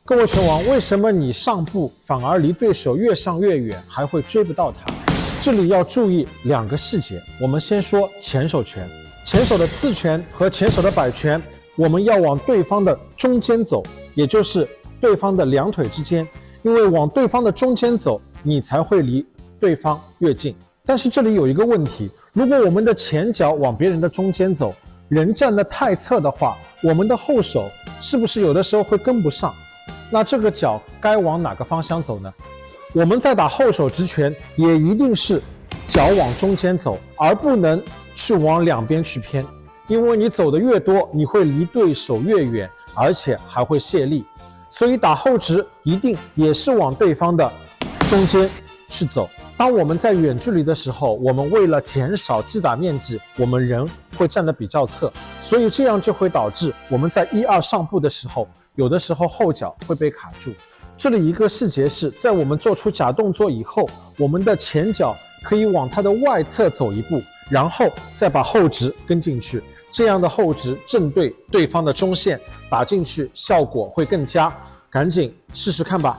各位拳王，为什么你上步反而离对手越上越远，还会追不到他？这里要注意2个细节。我们先说前手拳，前手的刺拳和前手的摆拳，我们要往对方的中间走，也就是对方的2腿之间，因为往对方的中间走，你才会离对方越近。但是这里有一个问题，如果我们的前脚往别人的中间走，人站得太侧的话，我们的后手是不是有的时候会跟不上？那这个脚该往哪个方向走呢？我们在打后手直拳也一定是脚往中间走，而不能去往两边去偏，因为你走的越多，你会离对手越远，而且还会泄力。所以打后直一定也是往对方的中间去走。当我们在远距离的时候，我们为了减少击打面积，我们人会站得比较侧，所以这样就会导致我们在1、2上步的时候，有的时候后脚会被卡住。这里一个细节是，在我们做出假动作以后，我们的前脚可以往它的外侧走一步，然后再把后直跟进去，这样的后直正对对方的中线打进去，效果会更佳。赶紧试试看吧。